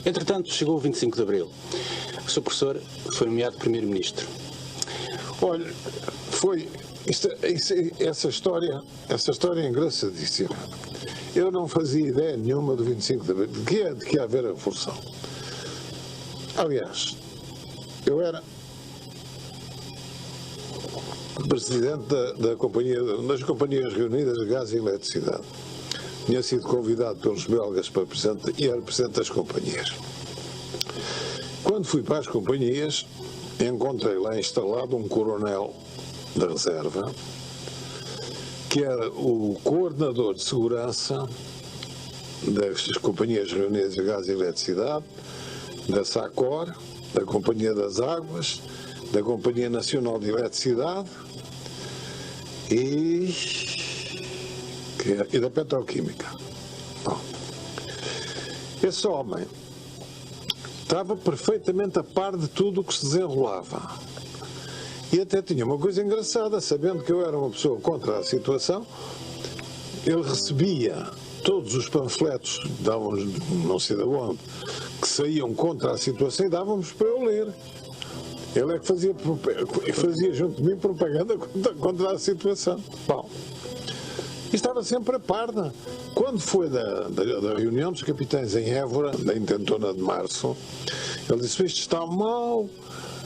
Entretanto, chegou o 25 de Abril. O seu professor foi nomeado Primeiro-Ministro. Olha, essa história é engraçadíssima. Eu não fazia ideia nenhuma do 25 de Abril, de que ia haver a revolução. Aliás, eu era presidente das Companhias Reunidas de Gás e Eletricidade. Tinha sido convidado pelos belgas para presidente e era presidente das companhias. Quando fui para as companhias, encontrei lá instalado um coronel da reserva, que era o coordenador de segurança das Companhias Reunidas de Gás e Eletricidade, da SACOR, da Companhia das Águas, da Companhia Nacional de Eletricidade e da Petroquímica. Bom, esse homem estava perfeitamente a par de tudo o que se desenrolava. E até tinha uma coisa engraçada, sabendo que eu era uma pessoa contra a situação, ele recebia todos os panfletos, dávamos não sei de onde, que saíam contra a situação e dávamos para eu ler. Ele é que fazia junto de mim propaganda contra a situação. Bom, e estava sempre a par. Quando foi da reunião dos capitães em Évora, da intentona de março, ele disse: isto está mal,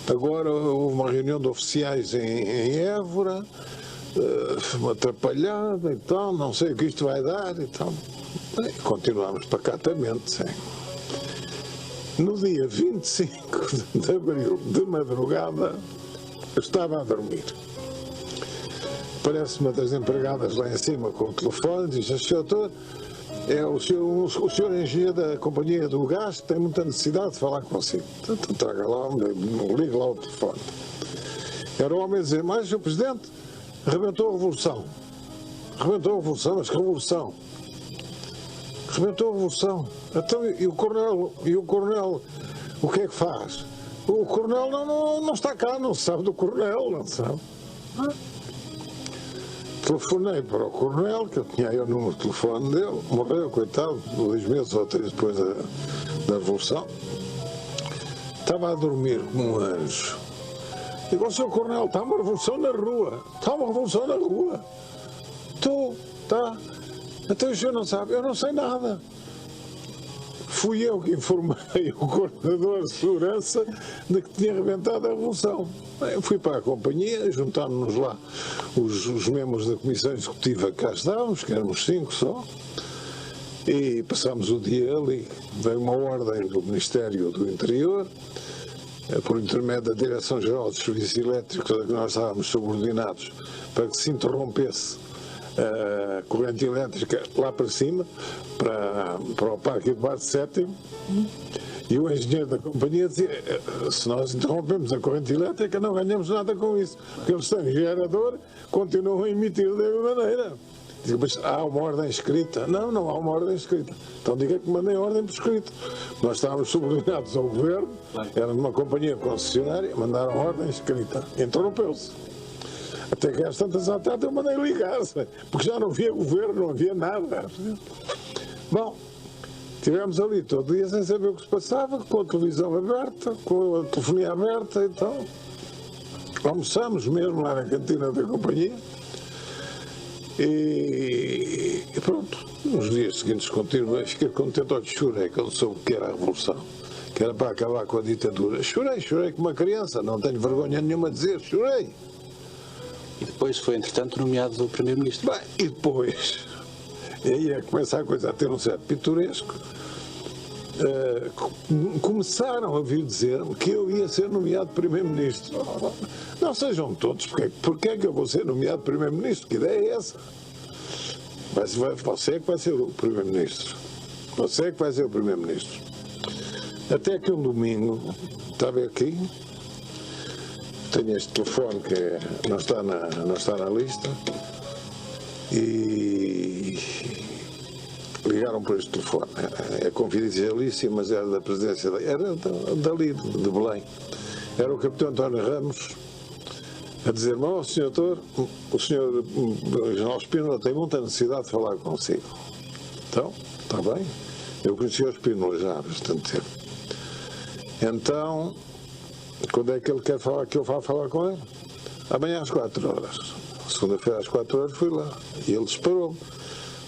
agora houve uma reunião de oficiais em Évora, uma atrapalhada e tal, não sei o que isto vai dar e tal. E continuámos pacatamente, sim. No dia 25 de Abril, de madrugada, eu estava a dormir. Parece uma das empregadas lá em cima com o telefone, diz: Sr. Doutor, é o senhor engenheiro da Companhia do Gás, tem muita necessidade de falar consigo. Então traga lá, ligue lá o telefone. Era o homem a dizer: mas, Sr. Presidente, rebentou a Revolução. Rebentou a Revolução, mas que Revolução? Rebentou a Revolução. Então, e o coronel, o que é que faz? O coronel não está cá, não se sabe do coronel, não sabe. Telefonei para o coronel, que eu tinha aí o número de telefone dele, morreu, coitado, 2 meses ou 3 depois da Revolução. Estava a dormir como um anjo. Digo: o Sr. Coronel, está uma revolução na rua. Está uma revolução na rua. Está. Até o senhor não sabe. Eu não sei nada. Fui eu que informei o coordenador de segurança de que tinha arrebentado a revolução. Eu fui para a companhia, juntámos-nos lá os membros da comissão executiva que cá estávamos, que éramos 5 só, e passámos o dia ali. Veio uma ordem do Ministério do Interior, por intermédio da Direção-Geral dos Serviços Elétricos, a que nós estávamos subordinados, para que se interrompesse a corrente elétrica lá para cima, para o Parque Eduardo VII, e o engenheiro da companhia dizia: se nós interrompemos a corrente elétrica não ganhamos nada com isso, porque eles têm gerador, continuam a emitir da mesma maneira. Digo: mas há uma ordem escrita? Não há uma ordem escrita. Então diga que mandem a ordem por escrito. Nós estávamos subordinados ao governo, era numa companhia concessionária, mandaram a ordem escrita. Interrompeu-se. Até que às tantas à tarde eu mandei ligar, porque já não havia governo, não havia nada. Bom, estivemos ali todo dia sem saber o que se passava, com a televisão aberta, com a telefonia aberta e tal. Almoçámos mesmo lá na cantina da companhia. E pronto, nos dias seguintes continuei, fiquei contente, olha, chorei, que eu não soube o que era a revolução, que era para acabar com a ditadura. Chorei como uma criança, não tenho vergonha nenhuma de dizer, chorei. E depois foi, entretanto, nomeado Primeiro-Ministro. Bem, e depois, aí é que começa a coisa a ter um certo pitoresco. Começaram a vir dizer-me que eu ia ser nomeado Primeiro-Ministro. Não sejam todos, porque é que eu vou ser nomeado Primeiro-Ministro? Que ideia é essa? Você é que vai ser o Primeiro-Ministro. Você é que vai ser o Primeiro-Ministro. Até que um domingo, estava aqui, tenho este telefone que não está na lista, e ligaram por este telefone. É confidencialíssimo, mas era da presidência, era dali, de Belém. Era o capitão António Ramos a dizer-me: ó, senhor doutor, o senhor General Spínola tem muita necessidade de falar consigo. Então, está bem. Eu conheci o Spínola já há bastante tempo. Então, quando é que ele quer falar que eu vá falar com ele? Amanhã às 4 horas. Segunda-feira às 4 horas fui lá. E ele disparou-me.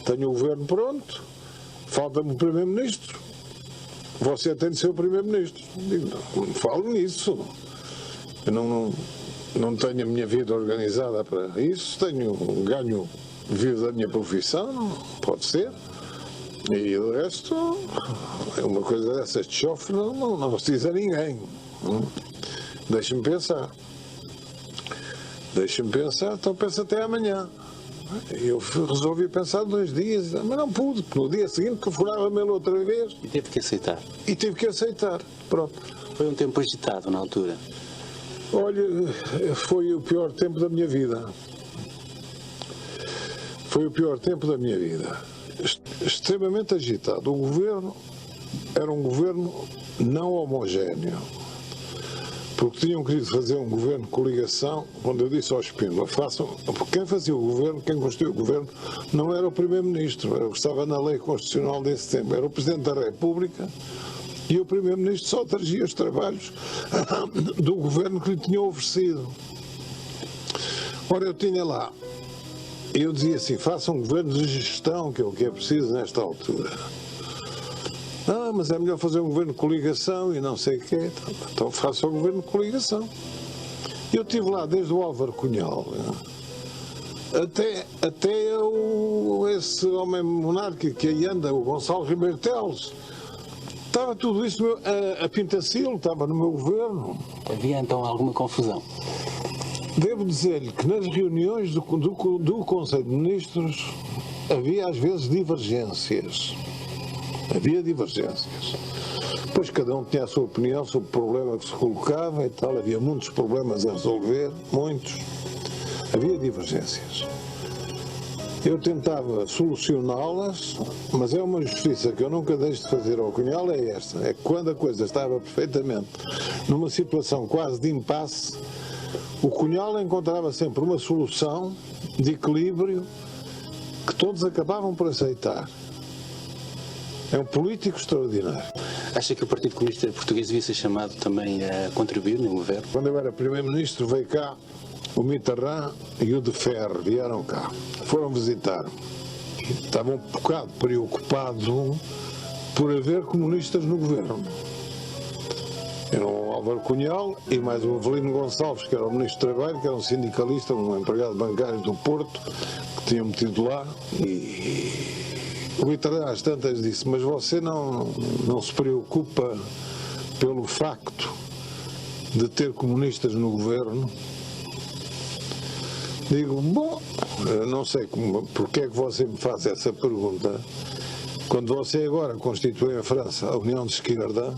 Tenho o governo pronto, falta-me o Primeiro-Ministro. Você tem de ser o Primeiro-Ministro. Digo, não falo nisso. Eu não tenho a minha vida organizada para isso. Ganho vivo da minha profissão, pode ser. E o resto, uma coisa dessas de chofre não se diz a ninguém. Deixa-me pensar. Então pensa até amanhã. Eu resolvi pensar 2 dias, mas não pude, porque no dia seguinte que furava-me ele outra vez. E teve que aceitar. Pronto. Foi um tempo agitado na altura. Olha, foi o pior tempo da minha vida. Extremamente agitado. O governo era um governo não homogéneo. Porque tinham querido fazer um governo de coligação, quando eu disse ao Espíndola, porque quem fazia o governo, quem construiu o governo, não era o Primeiro-Ministro, era o que estava na lei constitucional desse tempo, era o Presidente da República, e o Primeiro-Ministro só dirigia os trabalhos do governo que lhe tinham oferecido. Ora, eu tinha lá, e eu dizia assim, faça um governo de gestão, que é o que é preciso nesta altura. Mas é melhor fazer um governo de coligação e não sei o quê. Então faça o governo de coligação. Eu estive lá desde o Álvaro Cunhal até esse homem monárquico que aí anda, o Gonçalo Ribeiro Teles. Estava tudo isso, a Pintacilo estava no meu governo. Havia então alguma confusão? Devo dizer-lhe que nas reuniões do Conselho de Ministros havia às vezes divergências. Pois cada um tinha a sua opinião sobre o problema que se colocava e tal. Havia muitos problemas a resolver, muitos. Havia divergências. Eu tentava solucioná-las, mas é uma justiça que eu nunca deixo de fazer ao Cunhal, é esta. É que quando a coisa estava perfeitamente numa situação quase de impasse, o Cunhal encontrava sempre uma solução de equilíbrio que todos acabavam por aceitar. É um político extraordinário. Acha que o Partido Comunista Português devia ser chamado também a contribuir no governo? Quando eu era Primeiro-Ministro veio cá o Mitterrand e o Deferre, vieram cá. Foram visitar. Estavam um bocado preocupados por haver comunistas no governo. Era o Álvaro Cunhal e mais o Avelino Gonçalves, que era o Ministro do Trabalho, que era um sindicalista, um empregado bancário do Porto, que tinham metido lá. E o Mitterrand às tantas disse, mas você não se preocupa pelo facto de ter comunistas no governo? Digo, bom, não sei porque é que você me faz essa pergunta, quando você agora constitui em França a União de Esquerda,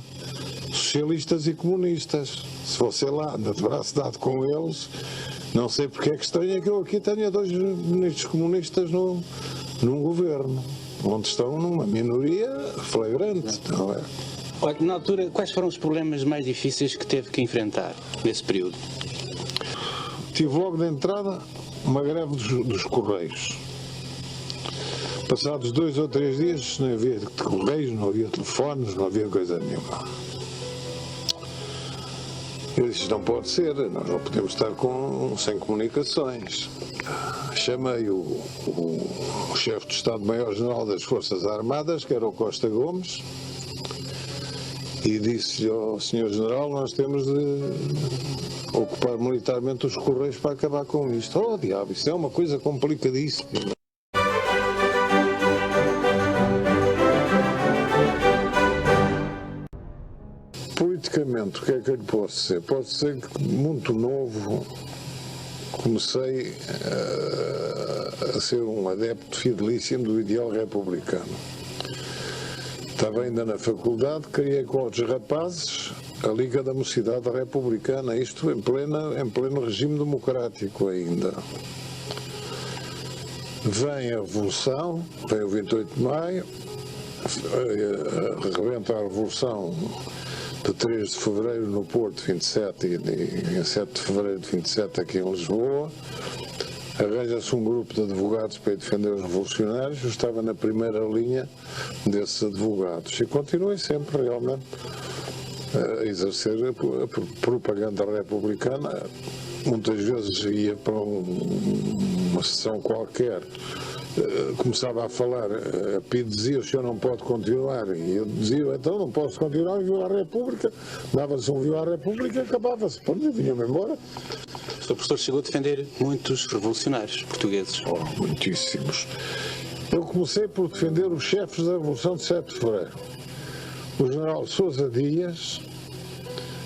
socialistas e comunistas. Se você lá anda de braço dado com eles, não sei porque é que estranha que eu aqui tenha 2 ministros comunistas num governo, onde estão numa minoria flagrante, não é? Olha, na altura, quais foram os problemas mais difíceis que teve que enfrentar nesse período? Tive logo de entrada uma greve dos Correios. Passados 2 ou 3 dias não havia Correios, não havia telefones, não havia coisa nenhuma. Eu disse, não pode ser, nós não podemos estar sem comunicações. Chamei o chefe de Estado-Maior-General das Forças Armadas, que era o Costa Gomes, e disse ao Sr. General, nós temos de ocupar militarmente os Correios para acabar com isto. Oh, diabo, isso é uma coisa complicadíssima. Politicamente, o que é que eu lhe posso dizer? Pode ser que, muito novo, comecei a ser um adepto fidelíssimo do ideal republicano. Estava ainda na faculdade, criei com outros rapazes a Liga da Mocidade Republicana, isto em pleno regime democrático ainda. Vem a Revolução, vem o 28 de Maio, rebenta a Revolução de 3 de Fevereiro no Porto, 27, e 7 de Fevereiro de 27 aqui em Lisboa. Arranja-se um grupo de advogados para defender os revolucionários. Eu estava na primeira linha desses advogados e continuei sempre realmente a exercer a propaganda republicana. Muitas vezes ia para uma sessão qualquer, começava a falar, a Pio dizia: o senhor não pode continuar, e eu dizia: então não posso continuar, viva a República. Dava-se um viva a República e acabava-se, vinha-me embora. O Sr. Professor chegou a defender muitos revolucionários portugueses. Muitíssimos. Eu comecei por defender os chefes da Revolução de 7 de Fevereiro, o general Sousa Dias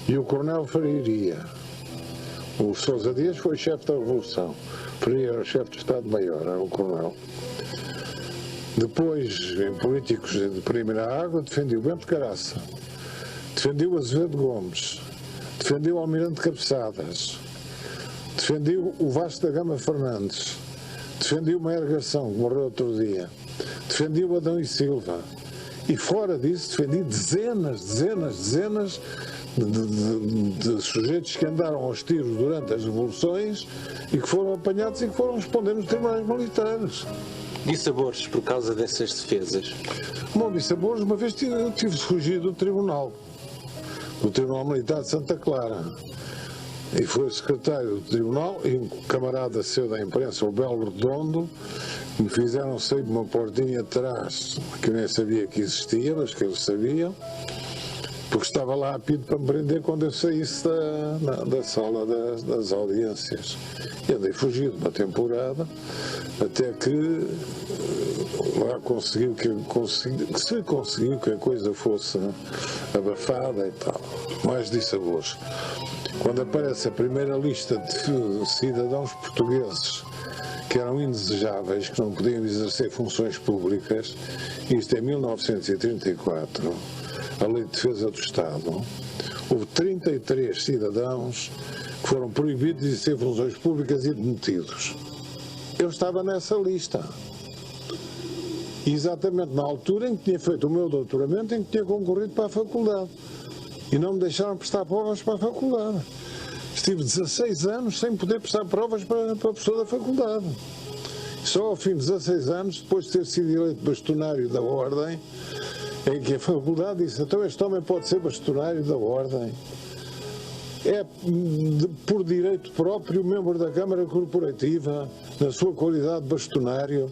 e o coronel Freire. O Sousa Dias foi chefe da Revolução, Freire era o chefe de Estado-Maior, era o coronel. Depois, em políticos de primeira água, defendi o Bento Caraça, defendi o Azevedo Gomes, defendi o Almirante Cabeçadas, defendi o Vasco da Gama Fernandes, defendi o Maior Garção, que morreu outro dia, defendi o Adão e Silva, e fora disso defendi dezenas de sujeitos que andaram aos tiros durante as revoluções e que foram apanhados e que foram responder nos tribunais militares. Dissabores por causa dessas defesas? Bom, dissabores, uma vez tive de fugir do Tribunal Militar de Santa Clara. E foi o secretário do Tribunal e um camarada seu da imprensa, o Belo Redondo, que me fizeram sair de uma portinha atrás, que eu nem sabia que existia, mas que eles sabiam, porque estava lá a pedir para me prender quando eu saísse da sala das audiências. E andei fugido uma temporada, até que lá conseguiu que a coisa fosse abafada e tal. Mais dissabores. Quando aparece a primeira lista de cidadãos portugueses que eram indesejáveis, que não podiam exercer funções públicas, isto em 1934, a Lei de Defesa do Estado, houve 33 cidadãos que foram proibidos de exercer funções públicas e demitidos. Eu estava nessa lista. Exatamente na altura em que tinha feito o meu doutoramento, em que tinha concorrido para a faculdade. E não me deixaram prestar provas para a faculdade. Estive 16 anos sem poder prestar provas para professor da faculdade. Só ao fim de 16 anos, depois de ter sido eleito bastonário da Ordem, em que a faculdade disse: então este homem pode ser bastonário da Ordem. É por direito próprio membro da Câmara Corporativa, na sua qualidade de bastonário,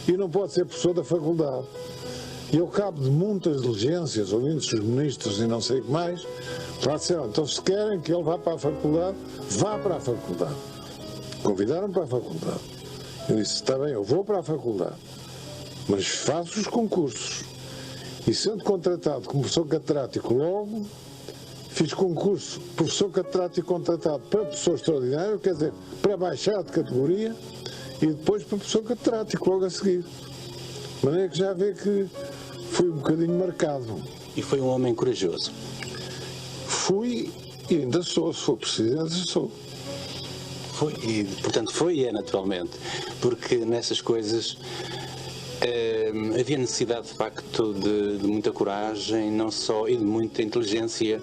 e não pode ser professor da faculdade. E ao cabo de muitas diligências, ouvindo-se os ministros e não sei o que mais, lá disseram: então se querem que ele vá para a faculdade, vá para a faculdade. Convidaram-me para a faculdade. Eu disse: está bem, eu vou para a faculdade, mas faço os concursos. E sendo contratado como professor catedrático logo, fiz concurso professor catedrático contratado para professor extraordinário, quer dizer, para baixar de categoria, e depois para professor catedrático logo a seguir. De maneira que já vê que fui um bocadinho marcado. E foi um homem corajoso? Fui e ainda sou, se for preciso, ainda sou. Foi, e portanto foi e é naturalmente, porque nessas coisas havia necessidade de facto de muita coragem, não só, e de muita inteligência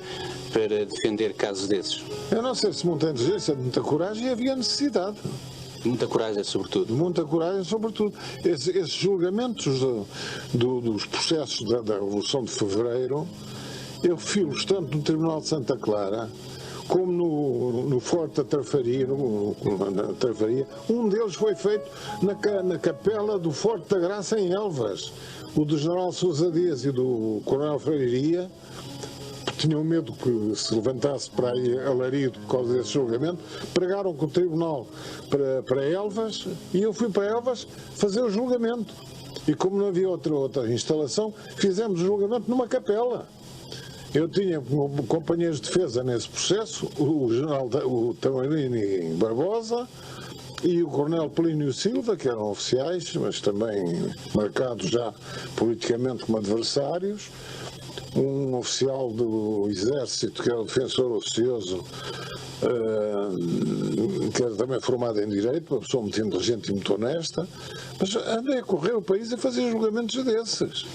para defender casos desses. Eu não sei se muita inteligência, de muita coragem, havia necessidade. Muita coragem, sobretudo. Muita coragem, sobretudo. Esses julgamentos dos processos da Revolução de Fevereiro, eu fui-los tanto no Tribunal de Santa Clara, como no Forte da Trafaria, na Trafaria. Um deles foi feito na capela do Forte da Graça, em Elvas. O do general Sousa Dias e do coronel Freire tinham medo que se levantasse para aí alarido por causa desse julgamento, pregaram com o tribunal para Elvas, e eu fui para Elvas fazer o julgamento. E como não havia outra instalação, fizemos o julgamento numa capela. Eu tinha companheiros de defesa nesse processo, o general Tamarini Barbosa e o coronel Plínio Silva, que eram oficiais, mas também marcados já politicamente como adversários, um oficial do Exército, que era o defensor ocioso, que era também formado em Direito, uma pessoa muito inteligente e muito honesta, mas andei a correr o país a fazer julgamentos desses.